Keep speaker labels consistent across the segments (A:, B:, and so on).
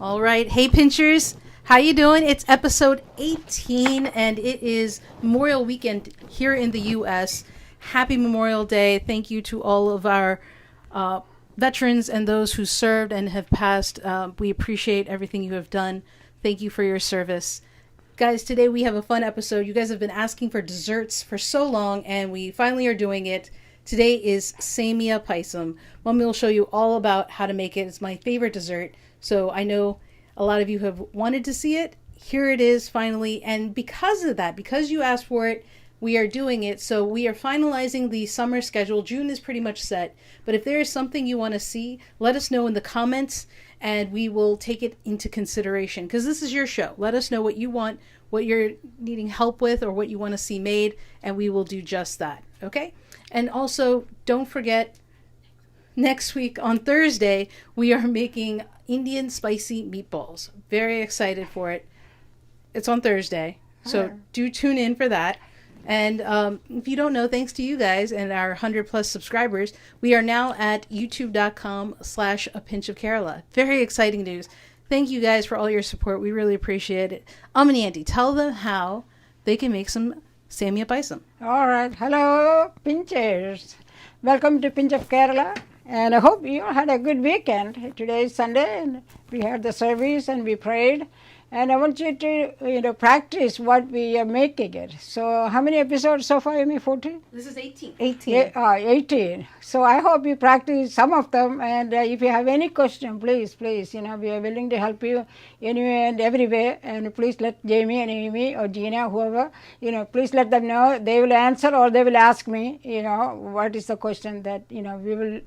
A: All right. Hey, Pinchers. How you doing? It's episode 18, and it is Memorial Weekend here in the U.S. Happy Memorial Day. Thank you to all of our veterans and those who served and have passed. We appreciate everything you have done. Thank you for your service. Guys, today we have a fun episode. You guys have been asking for desserts for so long, and we finally are doing it. Today is Semiya Payasam. Mommy will show you all about how to make it. It's my favorite dessert. So I know a lot of you have wanted to see it. Here it is finally. And because of that, because you asked for it, we are doing it. So we are finalizing the summer schedule. June is pretty much set. But if there is something you want to see, let us know in the comments and we will take it into consideration. Because this is your show. Let us know what you want, what you're needing help with, or what you want to see made. And we will do just that. Okay? And also, don't forget, next week on Thursday, we are making Indian spicy meatballs. Very excited for it. It's on Thursday, so do tune in for that. And if you don't know, thanks to you guys and our 100 plus subscribers, we are now at youtube.com/apinchofkerala. Very exciting news. Thank you guys for all your support. We really appreciate it. Aunty, Aunty, tell them how they can make some Semiya Payasam.
B: All right. Hello, Pinchers. Welcome to Pinch of Kerala. And I hope you had a good weekend. Today is Sunday, and we had the service and we prayed. And I want you to, practice what we are making it. So how many episodes so far? You mean 14?
A: This is 18.
B: 18. So I hope you practice some of them. And if you have any question, please, we are willing to help you anywhere and everywhere. And please let Jamie and Amy or Gina, whoever, please let them know. They will answer or they will ask me, what is the question that, we will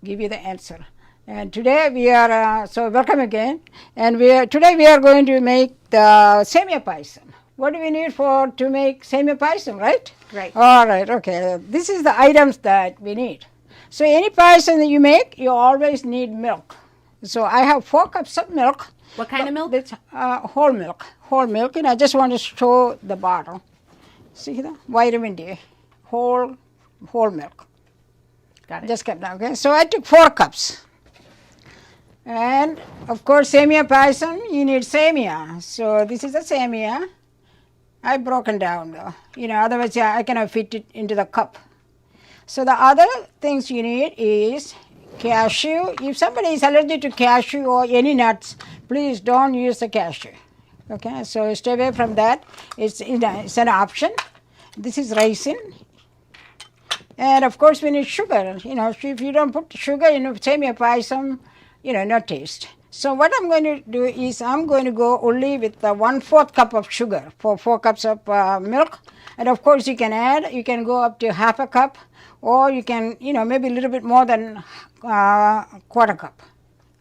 B: give you the answer. And today we are, so welcome again. And today we are going to make the Semiya Payasam. What do we need to make Semiya Payasam, right?
A: Right.
B: All right, okay. This is the items that we need. So any payasam that you make, you always need milk. So I have 4 cups of milk.
A: What kind of milk?
B: It's whole milk. Whole milk, and I just want to show the bottle. See the vitamin D, whole milk.
A: Got it.
B: Just kept that, okay? So I took 4 cups. And of course, Semiya Payasam, you need Semiya. So this is the Semiya. I've broken down though. Otherwise I cannot fit it into the cup. So the other things you need is cashew. If somebody is allergic to cashew or any nuts, please don't use the cashew. Okay, so stay away from that. It's an option. This is raisin. And of course we need sugar. If you don't put sugar in Semiya Payasam, no taste. So what I'm going to do is I'm going to go only with 1/4 cup of sugar for 4 cups of milk. And of course you can go up to half a cup, or you can, maybe a little bit more than 1/4 cup.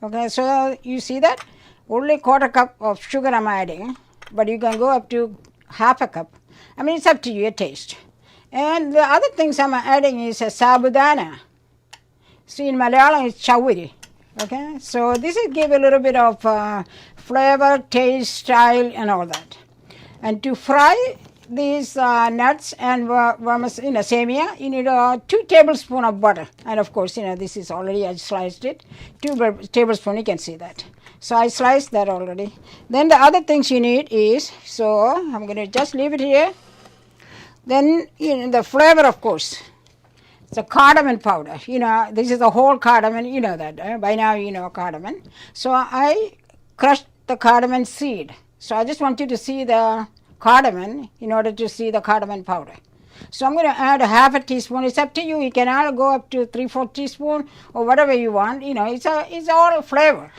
B: Okay, so you see that? Only 1/4 cup of sugar I'm adding, but you can go up to half a cup. I mean, it's up to your taste. And the other things I'm adding is a Sabu Dhana. See, in Malayalam it's chavuri. Okay, so this will give a little bit of flavor, taste, style, and all that. And to fry these nuts and Semiya, you need 2 tablespoons of butter. And of course, this is already, I sliced it. 2 tablespoons, you can see that. So I sliced that already. Then the other things you need is, so I'm going to just leave it here. Then, the flavor, of course. It's a cardamom powder. This is the whole cardamom. You know that. By now you know cardamom. So I crushed the cardamom seed. So I just want you to see the cardamom in order to see the cardamom powder. So I'm going to add 1/2 teaspoon. It's up to you. You can go up to 3/4 teaspoon or whatever you want. It's all flavor.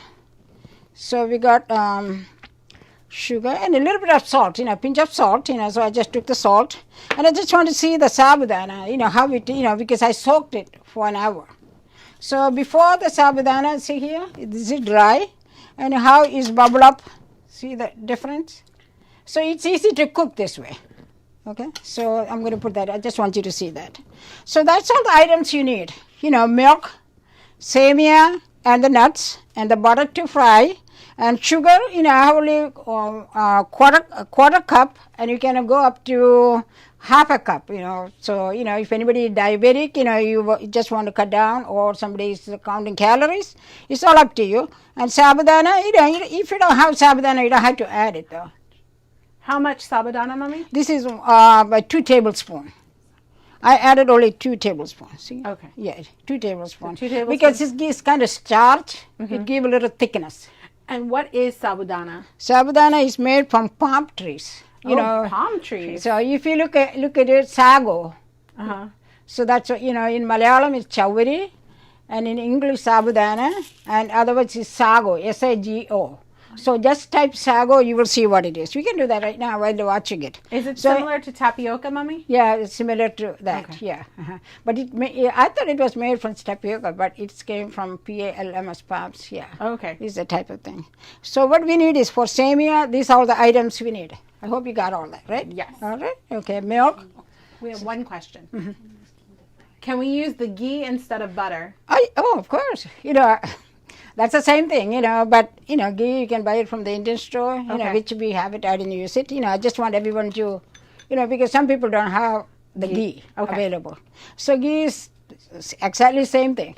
B: So we got sugar and a little bit of salt, pinch of salt, so I just took the salt. And I just want to see the Sabu Dhana, how it, because I soaked it for an hour. So before the Sabu Dhana, see here, this is dry, and how it's bubble up, see the difference? So it's easy to cook this way, okay? So I'm going to put that, I just want you to see that. So that's all the items you need, milk, Semiya, and the nuts, and the butter to fry, and sugar, I have only quarter cup, and you can go up to half a cup, So, if anybody is diabetic, you just want to cut down, or somebody is counting calories, it's all up to you. And Sabu Dhana, if you don't have Sabu Dhana, you don't have to add it though.
A: How much Sabu Dhana, Mommy?
B: This is by 2 tablespoons. I added only 2 tablespoons. See?
A: Okay.
B: Yeah, 2 tablespoons.
A: So 2 tablespoons.
B: Because it gives kind of starch, it gives a little thickness.
A: And what is Sabu Dhana?
B: Sabu Dhana is made from palm trees.
A: Palm trees.
B: So if you look at it, sago.
A: Uh-huh.
B: So that's what, in Malayalam it's chawari, and in English Sabu Dhana, and otherwise it's sago, S-A-G-O. So just type sago, you will see what it is. We can do that right now while you're watching it.
A: Is it similar to tapioca, Mommy?
B: Yeah, it's similar to that.
A: Okay.
B: Yeah, but I thought it was made from tapioca, but it came from PALMS palms. Yeah.
A: Okay.
B: It's the type of thing. So what we need is for Semiya. These are all the items we need. I hope you got all that, right?
A: Yes.
B: All right. Okay. Milk.
A: We have one question. Can we use the ghee instead of butter?
B: Oh, of course. That's the same thing, but, ghee, you can buy it from the Indian store, which we have it, I didn't use it. I just want everyone to, because some people don't have the ghee available. So ghee is exactly the same thing,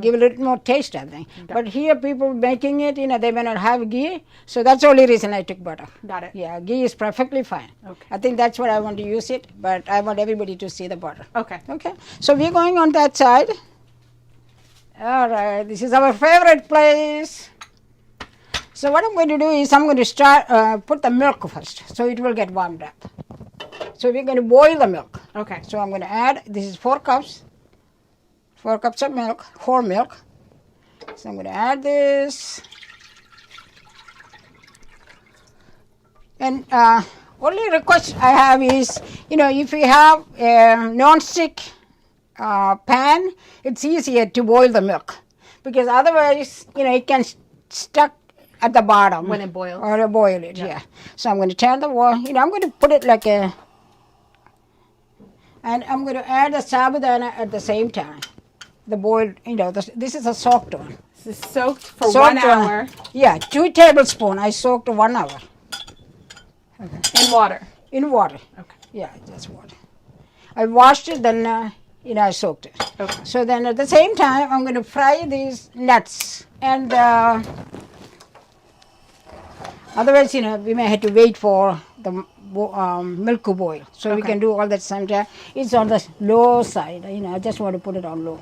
B: give a little more taste, I think. But here people making it, they may not have ghee, so that's the only reason I took butter.
A: Got it.
B: Yeah, ghee is perfectly fine.
A: Okay.
B: I think that's what I want to use it, but I want everybody to see the butter.
A: Okay.
B: Okay, so we're going on that side. All right, this is our favorite place. So what I'm going to do is I'm going to start, put the milk first, so it will get warmed up. So we're going to boil the milk.
A: Okay.
B: So I'm going to add, this is 4 cups of milk, whole milk. So I'm going to add this. And only request I have is, if you have a non-stick pan, it's easier to boil the milk, because otherwise, it can stuck at the bottom
A: when it boils.
B: Or boil it, yeah. So I'm going to turn the water. I'm going to put it like a, and I'm going to add the Sabu Dhana at the same time. The boiled, this is a soaked one.
A: This is soaked for 1 hour.
B: Yeah, 2 tablespoons. I soaked 1 hour.
A: Okay. In water.
B: In water.
A: Okay.
B: Yeah, just water. I washed it, then. I soaked it.
A: Okay.
B: So then at the same time, I'm going to fry these nuts. And otherwise, we may have to wait for the milk to boil. So we can do all that sometime. It's on the low side. I just want to put it on low.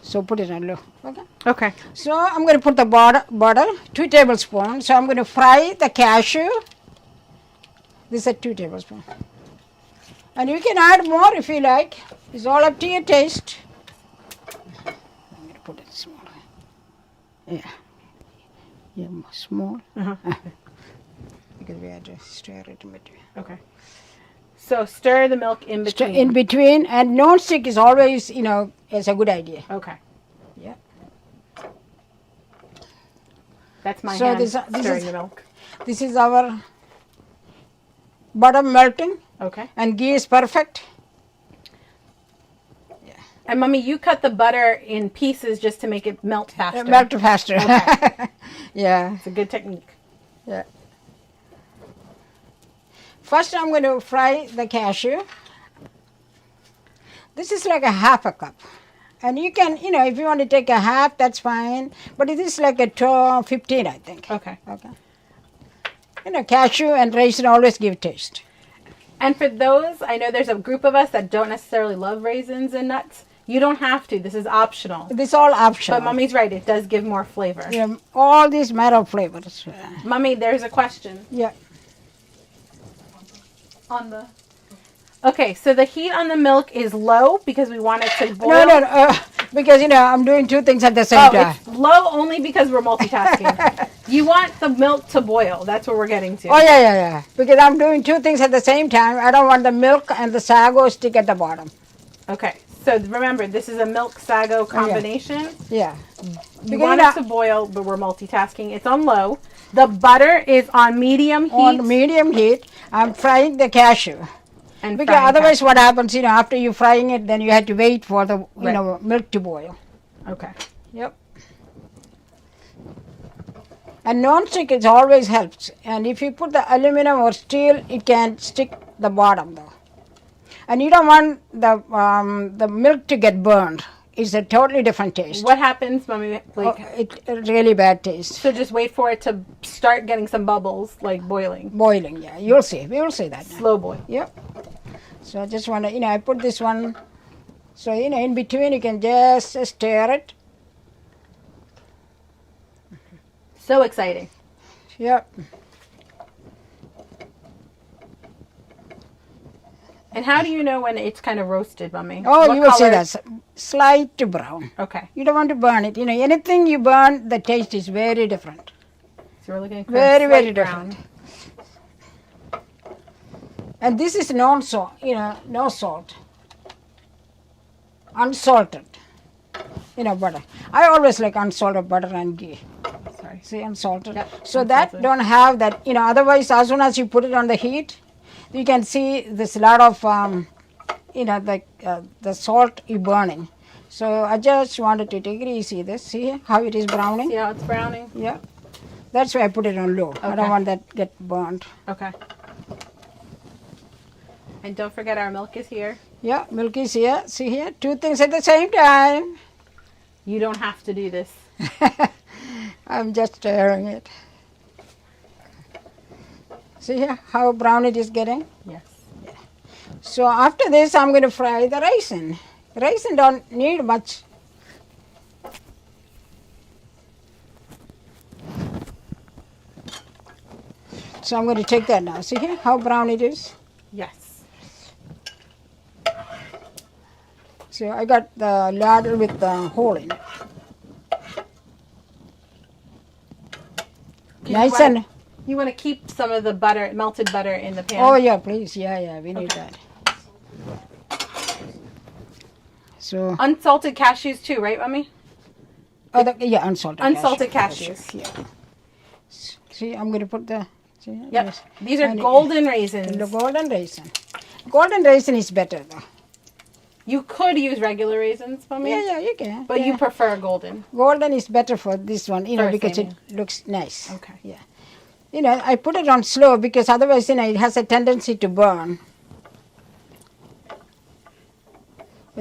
B: So put it on low. Okay.
A: Okay.
B: So I'm going to put the butter, 2 tablespoons. So I'm going to fry the cashew. This is 2 tablespoons. And you can add more if you like. It's all up to your taste. I'm going to put it small. Yeah. Yeah, small. Because we had to stir it in between.
A: Okay. So stir the milk in between.
B: In between, and non-stick is always, is a good idea.
A: Okay.
B: Yeah.
A: That's my
B: So
A: hand
B: this
A: stirring
B: is,
A: the milk.
B: This is our butter melting.
A: Okay.
B: And ghee is perfect.
A: And Mommy, you cut the butter in pieces just to make it melt faster.
B: Melt faster.
A: Okay.
B: Yeah.
A: It's a good technique.
B: Yeah. First, I'm going to fry the cashew. This is like a half a cup. And you can, if you want to take a half, that's fine. But it is like a 15, I think.
A: Okay.
B: Okay. Cashew and raisin always give taste.
A: And for those, I know there's a group of us that don't necessarily love raisins and nuts. You don't have to. This is optional.
B: This is all optional.
A: But Mommy's right. It does give more flavor.
B: Yeah, all these matter flavors.
A: Mommy, there's a question.
B: Yeah.
A: On the... Okay, so the heat on the milk is low because we want it to boil.
B: No. Because, I'm doing 2 things at the same time.
A: It's low only because we're multitasking. You want the milk to boil. That's what we're getting to.
B: Oh, yeah. Because I'm doing 2 things at the same time. I don't want the milk and the sago stick at the bottom.
A: Okay. So remember, this is a milk sago combination.
B: Yeah.
A: You want it to boil, but we're multitasking. It's on low. The butter is on medium heat.
B: On medium heat. I'm frying the cashew.
A: And
B: because otherwise what happens, after you frying it, then you have to wait for the, milk to boil.
A: Okay.
B: Yep. And non-stick it always helps. And if you put the aluminum or steel, it can stick the bottom though. And you don't want the milk to get burned. It's a totally different taste.
A: What happens, Mommy? Like,
B: It really bad taste.
A: so just wait for it to start getting some bubbles, like boiling.
B: Boiling, yeah. You'll see. We will see that now.
A: Slow boil.
B: Yep. So I just want to, I put this one. So, in between you can just stir it.
A: So exciting.
B: Yep.
A: And how do you know when it's kind of roasted, Mommy?
B: Oh,
A: What
B: you will see
A: color?
B: that. Slight to brown.
A: Okay.
B: You don't want to burn it. Anything you burn, the taste is very different.
A: So we're looking at
B: Very,
A: slight
B: very
A: brown.
B: different. And this is non-salt, no salt. Unsalted, butter. I always like unsalted butter and ghee.
A: Sorry.
B: See, unsalted.
A: Yep,
B: so
A: unsalted.
B: that don't have that, otherwise as soon as you put it on the heat, you can see this lot of, the salt is burning. So I just wanted to take it easy. See how it is browning?
A: See how it's browning?
B: Yeah. That's why I put it on low. I
A: Okay.
B: don't want that get burnt.
A: Okay. And don't forget our milk is here.
B: Yeah, milk is here. See here, two things at the same time.
A: You don't have to do this.
B: I'm just stirring it. See here how brown it is getting?
A: Yes.
B: So after this, I'm going to fry the raisin. Raisin don't need much. So I'm going to take that now. See here how brown it is?
A: Yes.
B: So I got the ladle with the hole in it. Nice and...
A: You want to keep some of the butter, melted butter in the pan?
B: Oh yeah, please. Yeah, we need that. So...
A: Unsalted cashews too, right, Mommy?
B: yeah, unsalted.
A: Unsalted
B: cashews.
A: cashews.
B: Yeah. See, I'm going to put the... See,
A: Yep.
B: yes.
A: These are
B: And
A: golden raisins.
B: The golden raisin. Golden raisin is better though.
A: You could use regular raisins, Mommy.
B: Yeah, you can.
A: But
B: yeah.
A: you prefer golden.
B: Golden is better for this one,
A: For
B: because
A: Semiya.
B: it looks nice.
A: Okay.
B: Yeah. I put it on slow because otherwise, it has a tendency to burn.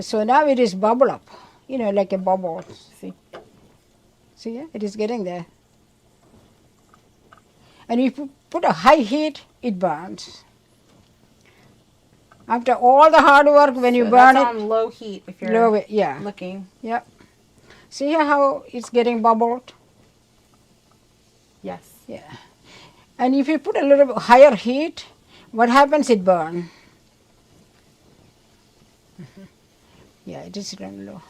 B: So now it is bubble up, like a bubble.
A: See.
B: See, yeah, it is getting there. And if you put a high heat, it burns. After all the hard work, when you
A: So
B: burn
A: that's
B: it,
A: on low heat if you're
B: low it, yeah.
A: looking.
B: Yep. See how it's getting bubbled?
A: Yes.
B: Yeah. And if you put a little bit higher heat, what happens? It burns. Yeah, it is running low.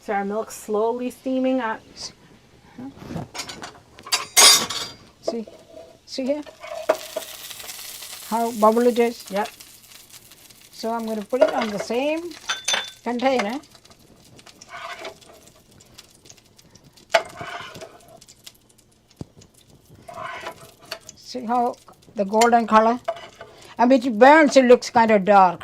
A: So our milk's slowly steaming up.
B: See here? How bubble it is?
A: Yep.
B: So I'm going to put it on the same container. See how the golden color? I mean, it burns, it looks kind of dark.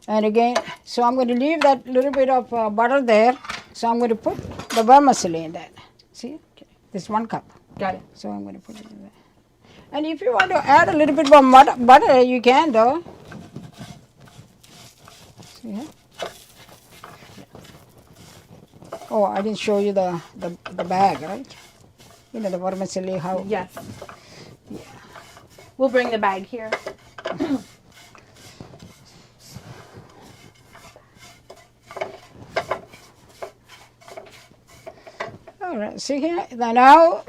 B: And again, so I'm going to leave that little bit of butter there. So I'm going to put the vermicelli in that. See? This 1 cup.
A: Got it.
B: So I'm going to put it in there. And if you want to add a little bit more butter, you can though. See here? Oh, I didn't show you the bag, right? The vermicelli, how...
A: Yes.
B: Yeah.
A: We'll bring the bag here.
B: All right, see here, now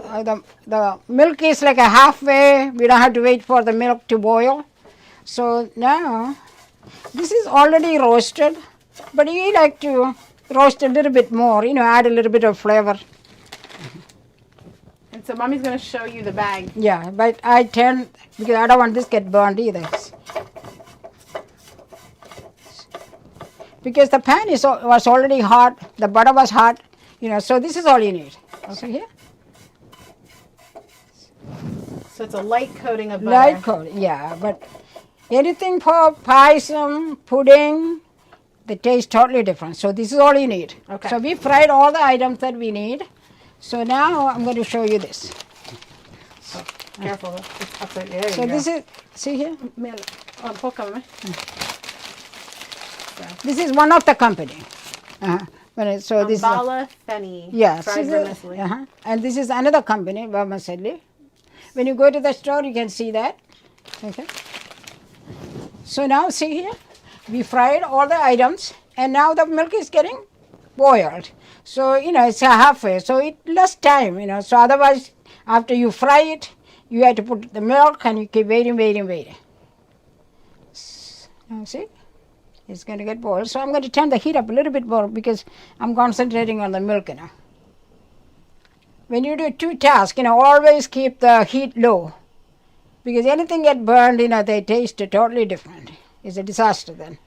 B: the milk is like a halfway. We don't have to wait for the milk to boil. So now, this is already roasted, but you like to roast a little bit more, add a little bit of flavor.
A: And so Mommy's going to show you the bag.
B: Yeah, but I turn, because I don't want this to get burned either. Because the pan was already hot, the butter was hot, so this is all you need. Okay, here.
A: So it's a light coating of butter.
B: Light coating, yeah, but anything for payasam, pudding, the taste totally different. So this is all you need.
A: Okay.
B: So we fried all the items that we need. So now I'm going to show you this.
A: Careful. It's upside. There you
B: So
A: go.
B: this is, see here?
A: Pócame.
B: This is one of the company. So this is,
A: Ambala Feni.
B: yeah,
A: Fried vermicelli.
B: and this is another company, Vermicelli. When you go to the store, you can see that. Okay. So now see here, we fried all the items, and now the milk is getting boiled. So, it's a halfway, so it less time, So otherwise, after you fry it, you have to put the milk and you keep waiting. Now see, it's going to get boiled. So I'm going to turn the heat up a little bit more because I'm concentrating on the milk, When you do two tasks, always keep the heat low. Because anything get burned, they taste totally different. It's a disaster then.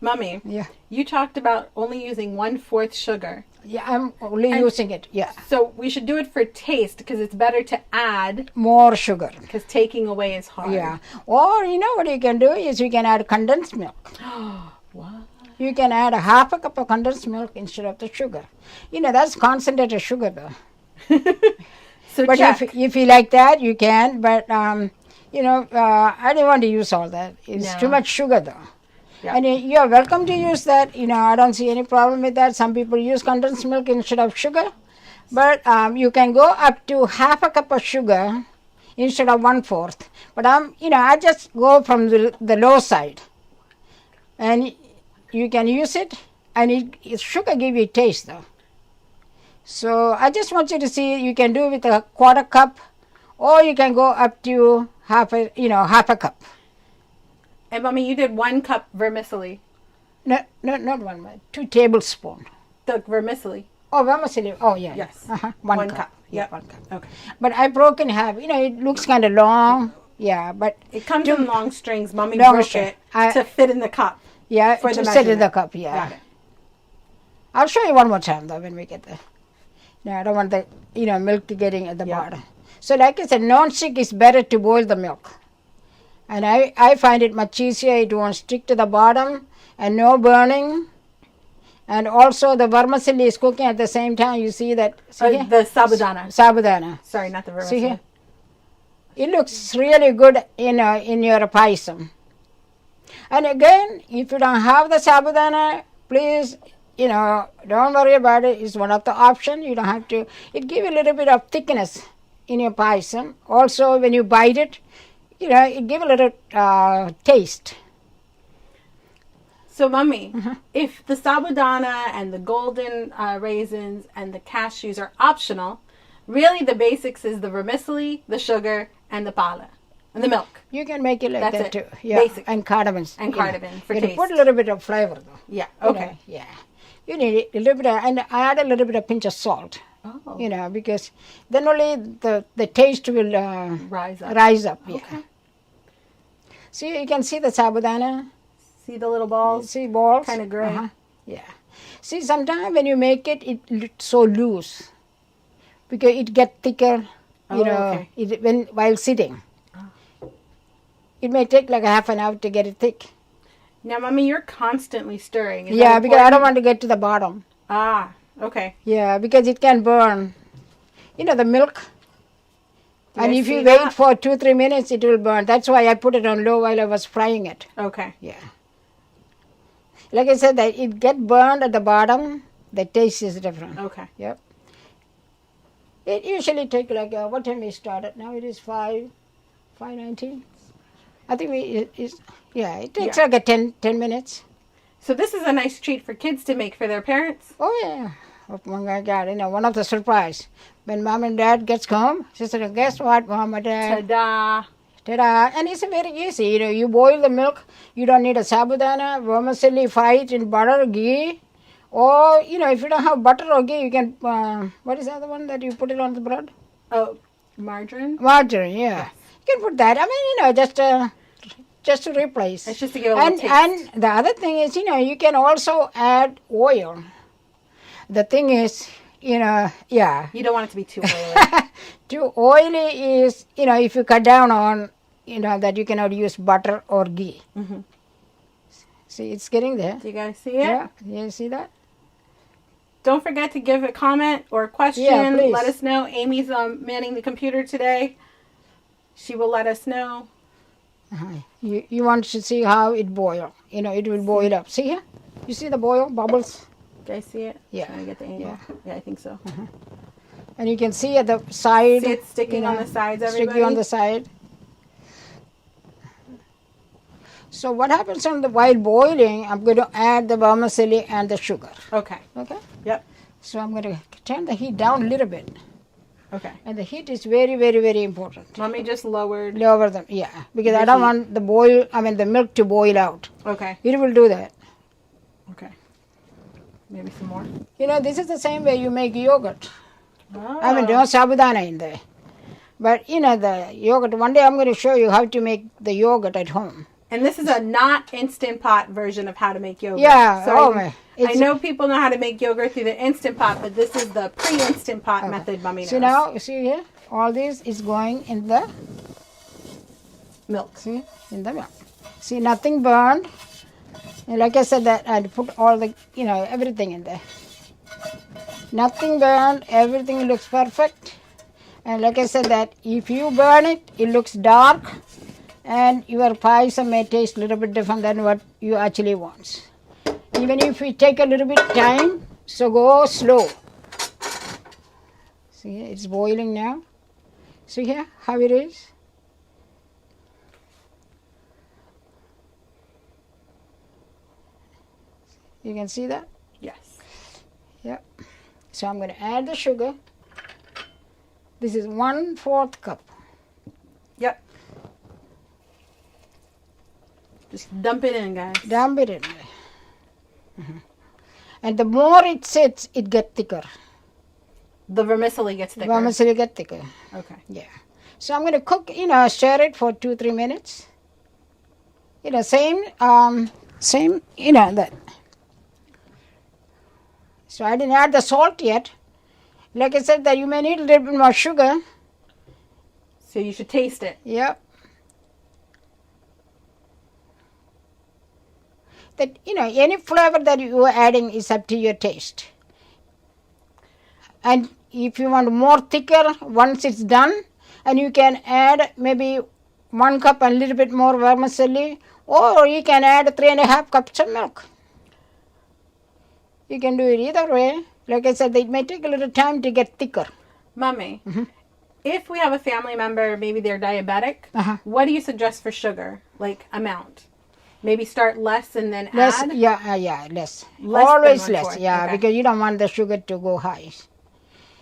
A: Mummy,
B: Yeah.
A: you talked about only using 1/4 sugar.
B: Yeah, I'm only using it. Yeah.
A: So we should do it for taste because it's better to add
B: More sugar.
A: because taking away is hard.
B: Yeah. Or what you can do is you can add condensed milk.
A: What?
B: You can add a half a cup of condensed milk instead of the sugar. That's concentrated sugar though.
A: So
B: But
A: check.
B: if you like that, you can. But I don't want to use all that. It's
A: No.
B: too much sugar though.
A: Yeah.
B: And you are welcome to use that. I don't see any problem with that. Some people use condensed milk instead of sugar. But you can go up to half a cup of sugar instead of 1/4. But I just go from the low side. And you can use it. And sugar give you taste though. So I just want you to see, you can do with a 1/4 cup, or you can go up to half a cup.
A: And Mummy, you did 1 cup vermicelli.
B: No, not 1, 2 tablespoons.
A: The vermicelli.
B: Oh, vermicelli. Oh, yeah.
A: Yes.
B: 1
A: cup.
B: cup. Yeah,
A: Yep.
B: 1 cup.
A: Okay.
B: But I broke in half. It looks kind of long. Yeah, but
A: It comes in long strings. Mummy
B: Long
A: broke
B: string.
A: it to fit in the cup.
B: yeah,
A: For
B: to
A: the
B: set in the
A: measurement.
B: cup. Yeah.
A: Got it.
B: I'll show you one more time though when we get there. No, I don't want the milk to getting at the
A: Yeah.
B: bottom. So like I said, non-stick is better to boil the milk. And I find it much easier. It won't stick to the bottom and no burning. And also the vermicelli is cooking at the same time. You see that? See here?
A: The Sabu Dhana.
B: Sabu Dhana.
A: Sorry, not the
B: See
A: vermicelli.
B: here? It looks really good in your payasam. And again, if you don't have the Sabu Dhana, please, don't worry about it. It's one of the options. You don't have to. It gives a little bit of thickness in your payasam. Also, when you bite it, it gives a little taste.
A: So, Mummy, if the Sabu Dhana and the golden raisins and the cashews are optional, really the basics is the vermicelli, the sugar, and the pala, and the milk.
B: You can make it like
A: That's
B: that
A: it.
B: too. Yeah,
A: Basic.
B: and cardamom.
A: And cardamom for
B: you
A: taste.
B: put a little bit of flavor though.
A: Yeah, okay.
B: Yeah. You need a little bit and I add a little bit of pinch of salt.
A: Oh.
B: Because then only the taste will
A: Rise up.
B: Yeah.
A: Okay.
B: See, you can see the Sabu Dhana.
A: See the little balls?
B: See balls?
A: Kind of gray.
B: Yeah. See, sometimes when you make it, it's so loose because it get thicker.
A: Okay.
B: While sitting. It may take like a half an hour to get it thick.
A: Now, Mummy, you're constantly stirring. Is
B: Yeah,
A: that
B: because I don't
A: important?
B: want to get to the bottom.
A: Ah, okay.
B: Yeah, because it can burn. The milk.
A: Do
B: And
A: I
B: if you
A: see
B: wait
A: that?
B: for 2-3 minutes, it will burn. That's why I put it on low while I was frying it.
A: Okay.
B: Yeah. Like I said, that it get burned at the bottom. The taste is different.
A: Okay.
B: Yep. It usually take like what time we started? Now it is 5:19. I think it takes like a 10 minutes.
A: So this is a nice treat for kids to make for their parents.
B: Oh yeah. Oh my God! One of the surprise when mom and dad gets home, she said, "Guess what, mom and dad?
A: Ta-da!
B: Ta-da!" And it's very easy. You boil the milk. You don't need a Sabu Dhana, vermicelli, fry it in butter, ghee, or if you don't have butter or ghee, you can. What is the other one that you put it on the bread?
A: Oh, margarine?
B: Margarine. Yeah, you can put that. I mean, just to replace.
A: It's just to give a little taste.
B: And the other thing is, you can also add oil. The thing is, yeah.
A: You don't want it to be too oily.
B: Too oily is, if you cut down on, that you cannot use butter or ghee.
A: Mm-hmm.
B: See, it's getting there.
A: Do you guys see it?
B: Yeah, you see that?
A: don't forget to give a comment or a question.
B: Yeah, please.
A: Let us know. Amy's manning the computer today. She will let us know.
B: You want to see how it boil. You know, it will boil up. See here? You see the boil bubbles?
A: Do I see it?
B: Yeah.
A: Trying to get the angle. Yeah, I think so.
B: And you can see at the side.
A: See it sticking on the sides, everybody?
B: Sticky on the side. So what happens while boiling, I'm going to add the vermicelli and the sugar.
A: Okay.
B: Okay?
A: Yep.
B: So I'm going to turn the heat down a little bit.
A: Okay.
B: And the heat is very, very, very important.
A: Mommy just lowered.
B: Lower them, yeah. Because
A: The
B: I don't
A: heat.
B: want the milk to boil out.
A: Okay.
B: It will do that.
A: Okay. Maybe some more.
B: You know, this is the same way you make yogurt.
A: Oh.
B: I mean, no Sabu Dhana in there. But, you know, the yogurt, one day I'm going to show you how to make the yogurt at home.
A: And this is a not Instant Pot version of how to make yogurt.
B: Yeah,
A: So
B: my.
A: I know people know how to make yogurt through the Instant Pot, but this is the pre-Instant Pot method, Mommy knows.
B: So now, you see here, all this is going in the
A: Milk.
B: See, in the milk. See, nothing burned. And like I said, that I put all the, everything in there. Nothing burned. Everything looks perfect. And like I said, that if you burn it, it looks dark. And your payasam may taste a little bit different than what you actually want. Even if we take a little bit time, so go slow. See, it's boiling now. See here how it is? You can see that?
A: Yes.
B: Yep. So I'm going to add the sugar. This is 1/4 cup.
A: Yep. Just dump it in, guys.
B: Dump it in there. And the more it sits, it gets thicker.
A: The vermicelli gets thicker.
B: Vermicelli get thicker.
A: Okay.
B: Yeah. So I'm going to cook, stir it for 2-3 minutes. Same, that. So I didn't add the salt yet. Like I said, that you may need a little bit more sugar.
A: So you should taste it.
B: Yep. That, any flavor that you are adding is up to your taste. And if you want more thicker, once it's done, and you can add maybe 1 cup and a little bit more vermicelli, or you can add 3.5 cups of milk. You can do it either way. Like I said, it may take a little time to get thicker.
A: Mommy, if we have a family member, maybe they're diabetic, what do you suggest for sugar? Like amount? Maybe start less and then
B: Less,
A: add?
B: less.
A: Less
B: Always
A: than
B: less,
A: 1/4, okay.
B: because you don't want the sugar to go high.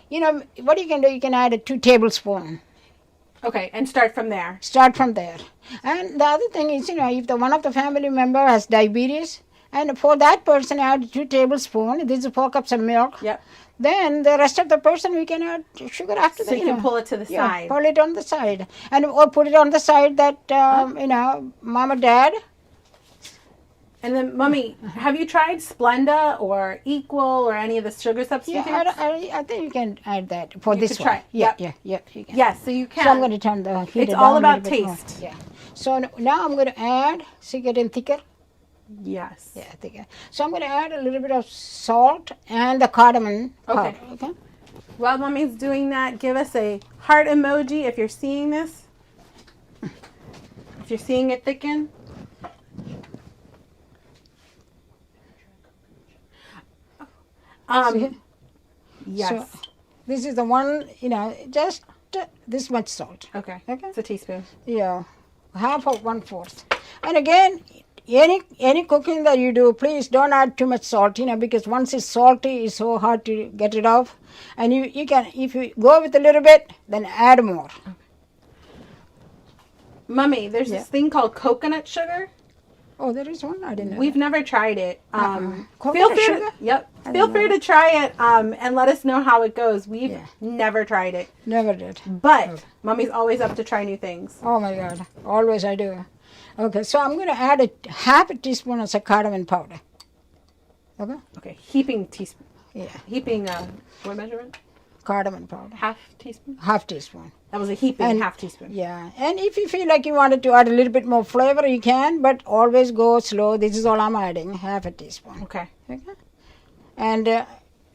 B: What you can do, you can add 2 tablespoons.
A: Okay, and start from there.
B: Start from there. And the other thing is, if one of the family member has diabetes, and for that person add 2 tablespoons, this is 4 cups of milk.
A: Yep.
B: Then the rest of the person we can add sugar after that.
A: So you can pull it to the side.
B: Pull it on the side. Or put it on the side that, mom or dad.
A: And then, Mommy, have you tried Splenda or Equal or any of the sugar substitutes?
B: Yeah, I think you can add that for
A: You
B: this
A: could
B: one.
A: try.
B: Yeah,
A: Yep.
B: you can.
A: Yes, so you can.
B: So I'm going to turn the heat
A: It's
B: down
A: all
B: a
A: about
B: little bit more.
A: taste.
B: Yeah. So now I'm going to add, see, getting thicker.
A: Yes.
B: Yeah, thicker. So I'm going to add a little bit of salt and the cardamom powder. Okay.
A: While Mommy's doing that, give us a heart emoji if you're seeing this. If you're seeing it thicken. Yes.
B: So this is the one, just this much salt.
A: Okay.
B: Okay.
A: It's a teaspoon.
B: Yeah, 1/2 of 1/4. And again, any cooking that you do, please don't add too much salt, because once it's salty, it's so hard to get it off. And you can, if you go with a little bit, then add more.
A: Mummy, there's this thing called coconut sugar.
B: Oh, there is one? I didn't know.
A: We've never tried it.
B: Coconut
A: Feel free
B: sugar?
A: Feel free to try it and let us know how it goes. We've never tried it.
B: Never did.
A: But Mommy's always up to try new things.
B: Oh my God. Always I do. Okay, so I'm going to add 1/2 teaspoon of cardamom powder. Okay?
A: Okay, heaping teaspoon.
B: Yeah,
A: Heaping, what measurement?
B: cardamom powder.
A: 1/2 teaspoon?
B: 1/2 teaspoon.
A: That was a heaping,
B: And-
A: 1/2 teaspoon.
B: Yeah, and if you feel like you wanted to add a little bit more flavor, you can, but always go slow. This is all I'm adding, 1/2 teaspoon.
A: Okay.
B: Okay? And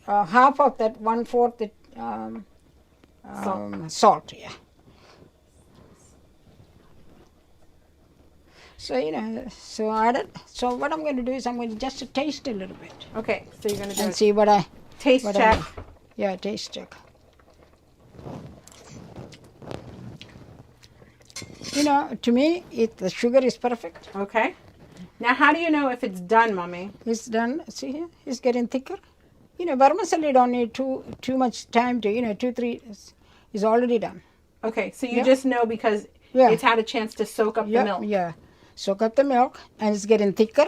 B: half of that 1/4 salt. Yeah. So so add it. So what I'm going to do is I'm going to just taste a little bit
A: Okay, so you're going to do
B: and
A: a
B: see what I
A: taste
B: what
A: check.
B: yeah, taste check. To me, the sugar is perfect.
A: Okay. Now, how do you know if it's done, Mommy?
B: It's done. See here, it's getting thicker. Vermicelli don't need too much time to 2-3. It's already done.
A: Okay, so you
B: Yeah.
A: just know because
B: Yeah.
A: it's had a chance to soak up the milk.
B: Yeah. Soak up the milk, and it's getting thicker.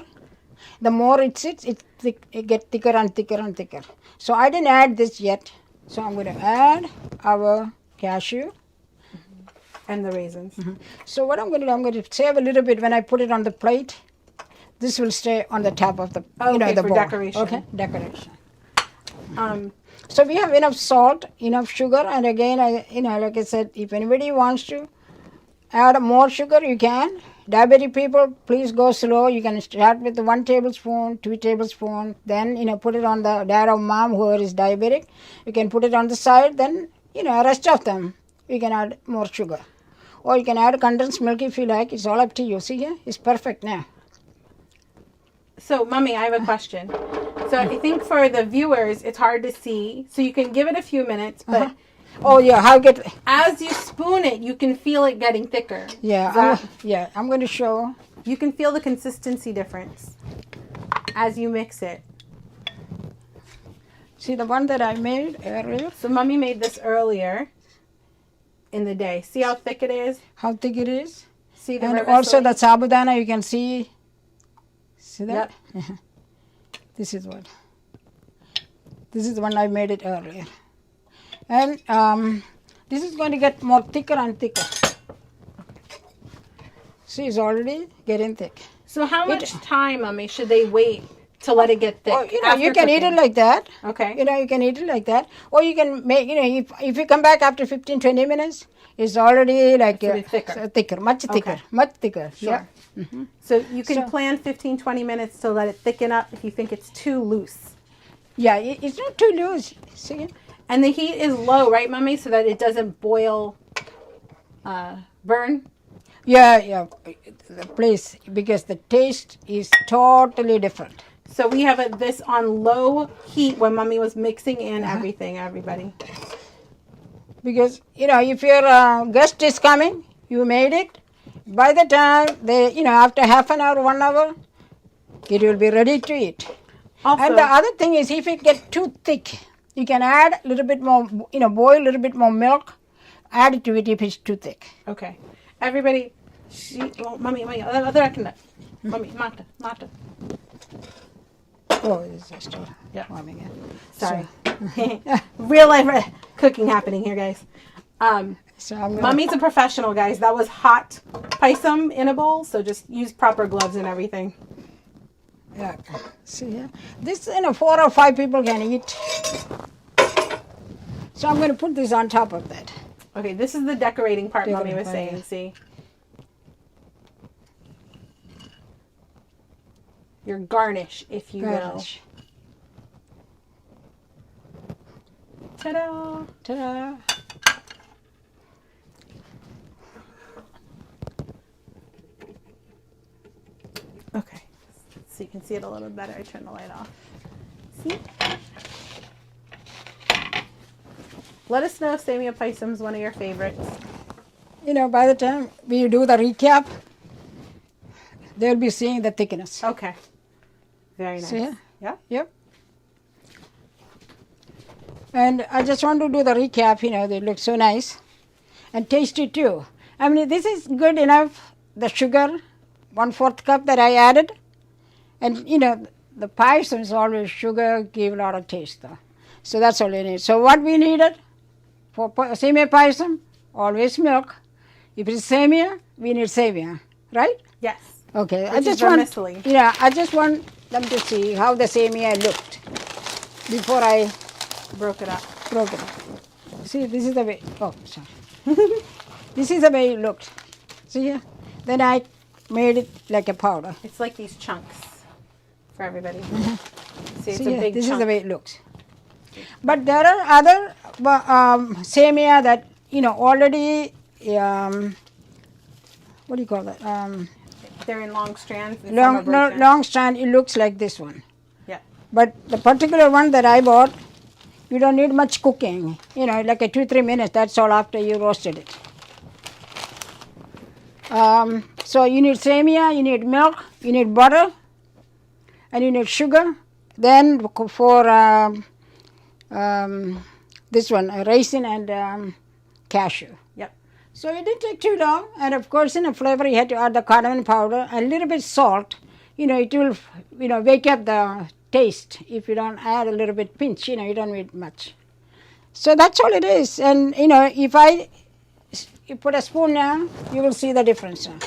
B: The more it sits, it gets thicker and thicker and thicker. So I didn't add this yet. So I'm going to add our cashew.
A: And the raisins.
B: So what I'm going to do, I'm going to save a little bit when I put it on the plate. This will stay on the top of the
A: Okay,
B: the
A: for
B: bowl.
A: decoration.
B: Okay, decoration.
A: Um,
B: So we have enough salt, enough sugar, and again, like I said, if anybody wants to add more sugar, you can. Diabetic people, please go slow. You can start with 1 tablespoon, 2 tablespoons, then put it on the diet of mom who is diabetic. You can put it on the side. Then rest of them you can add more sugar, or you can add condensed milk if you like. It's all up to you. See here, it's perfect now.
A: so, Mommy, I have a question. So I think for the viewers, it's hard to see. So you can give it a few minutes, but
B: Oh yeah,
A: as you spoon it, you can feel it getting thicker.
B: I'm going to show.
A: You can feel the consistency difference as you mix it.
B: See the one that I made earlier?
A: So Mommy made this earlier in the day. See how thick it is?
B: How thick it is?
A: See the
B: And
A: vermicelli?
B: also the Sabu Dhana, you can see. See that?
A: Yep.
B: This is what. This is the one I made it earlier. And this is going to get more thicker and thicker. See, it's already getting thick.
A: So how much time, Mommy, should they wait to let it get thick?
B: Oh, you
A: after
B: can eat it
A: cooking?
B: like that.
A: Okay.
B: You can eat it like that. Or you can make, if you come back after 15-20 minutes, it's already like
A: thicker.
B: Much thicker,
A: Okay.
B: much thicker.
A: Sure.
B: Yeah.
A: So you can plan 15-20 minutes to let it thicken up if you think it's too loose.
B: Yeah, it's not too loose. See?
A: And the heat is low, right, Mommy, so that it doesn't boil, burn?
B: Yeah. Please, because the taste is totally different.
A: So we have this on low heat when Mommy was mixing in everything, everybody.
B: Because, if your guest is coming, you made it. By the time after half an hour, 1 hour, it will be ready to eat.
A: Also,
B: And the other thing is, if it gets too thick, you can add a little bit more, boil a little bit more milk, add it to it if it's too thick.
A: okay. Everybody, Mommy, other akanda. Mommy, mata.
B: Oh, it's just warming it.
A: Sorry. Real life cooking happening here, guys.
B: So I'm gonna,
A: Mommy's a professional, guys. That was hot paisam in a bowl, so just use proper gloves and everything.
B: Yeah. See here? This, 4 or 5 people can eat. So I'm going to put this on top of that.
A: Okay, this is the decorating part Mommy was
B: Decorating part,
A: saying, see? Your garnish, if you
B: Garnish.
A: will. Ta-da!
B: Ta-da!
A: Okay, so you can see it a little better. I turn the light off. See? Let us know if Semiya Payasam is one of your favorites.
B: By the time we do the recap, they'll be seeing the thickness.
A: Okay. Very nice.
B: See here?
A: Yeah?
B: Yep. And I just want to do the recap, they look so nice. And tasty too. I mean, this is good enough, the sugar, 1/4 cup that I added. And, the payasam is always sugar, give a lot of taste though. So that's all you need. So what we needed for Semiya Payasam, always milk. If it's Semiya, we need Semiya, right?
A: Yes.
B: Okay,
A: Which is vermicelli.
B: I just want them to see how the Semiya looked before I
A: Broke it up.
B: broke it up. See, this is the way, sorry. This is the way it looked. See here? Then I made it like a powder.
A: It's like these chunks for everybody. See, it's
B: See
A: a
B: here?
A: big
B: This
A: chunk.
B: is the way it looks. But there are other Semiya that, already, what do you call that?
A: They're in long strands. and some are broken.
B: Long strand, it looks like this one.
A: Yeah.
B: But the particular one that I bought, you don't need much cooking. Like a 2-3 minutes, that's all after you roasted it. So you need Semiya, you need milk, you need butter, and you need sugar. Then for this one, Raisin and Cashew.
A: Yep.
B: So it didn't take too long, and of course in the flavor you had to add the cardamom powder, a little bit salt. It will, wake up the taste if you don't add a little bit pinch. You don't need much. So that's all it is. And if you put a spoon now, you will see the difference now.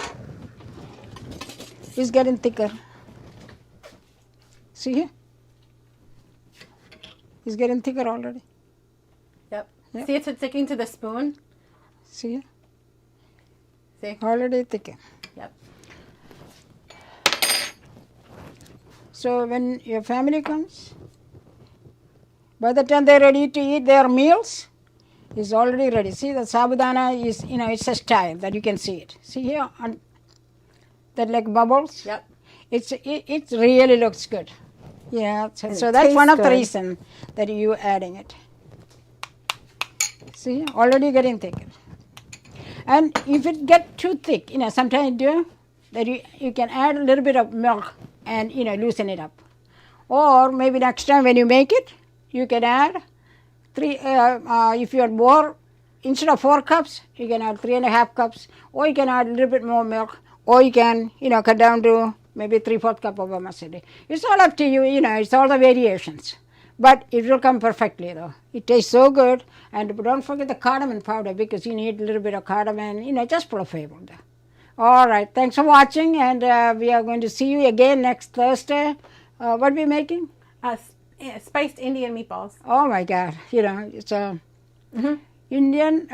B: It's getting thicker. See here? It's getting thicker already.
A: Yep.
B: Yep.
A: See, it's sticking to the spoon.
B: See here?
A: See?
B: Already thicker.
A: Yep.
B: So when your family comes, by the time they're ready to eat their meals, it's already ready. See, the Sabu Dhana is, it's a style that you can see it. See here, that like bubbles?
A: Yep.
B: It really looks good. Yeah, so
A: it
B: that's one of the
A: tastes good.
B: reasons that you adding it. See, already getting thicker. And if it get too thick, sometimes do that you can add a little bit of milk and loosen it up. Or maybe next time when you make it, you can add if you are more, instead of 4 cups, you can add 3.5 cups, or you can add a little bit more milk, or you can cut down to maybe 3/4 cup of vermicelli. It's all up to you. It's all the variations. But it will come perfectly though. It tastes so good. And don't forget the cardamom powder, because you need a little bit of cardamom, just for a flavor. All right. Thanks for watching, and we are going to see you again next Thursday. What are we making?
A: Spiced Indian meatballs.
B: Oh my God. It's a Indian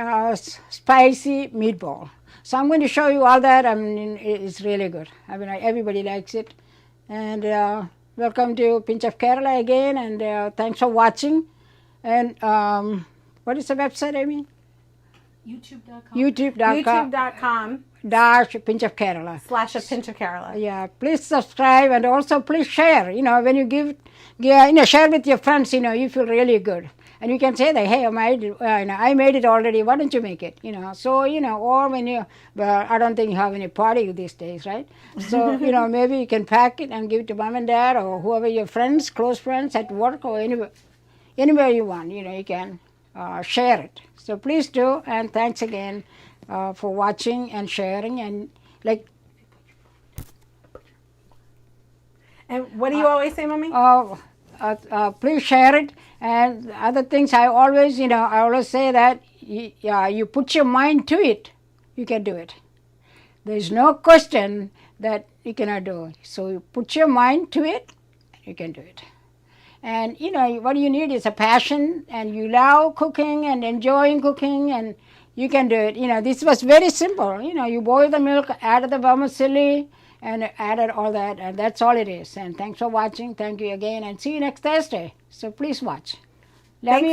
B: spicy meatball. So I'm going to show you all that. It's really good. Everybody likes it. And welcome to Pinch of Kerala again, and thanks for watching. And what is the website, Amy?
A: YouTube.com.
B: YouTube.com.
A: YouTube.com.
B: Pinch of Kerala.
A: / a pinch of Kerala.
B: Yeah, please subscribe, and also please share. When you share with your friends, you feel really good. And you can say that, hey, I made it already. Why don't you make it? So or when I don't think you have any party these days, right? So maybe you can pack it and give it to mom and dad or whoever your friends, close friends at work or anywhere you want. You can share it. So please do, and thanks again for watching and sharing and
A: And what do you always say, Mommy?
B: Please share it. And other things, I always say that you put your mind to it, you can do it. There is no question that you cannot do it. So you put your mind to it, you can do it. And what you need is a passion, and you love cooking and enjoying cooking, and you can do it. This was very simple. You boil the milk, add the vermicelli, and added all that, and that's all it is. And thanks for watching. Thank you again, and see you next Thursday. So please watch. Love you.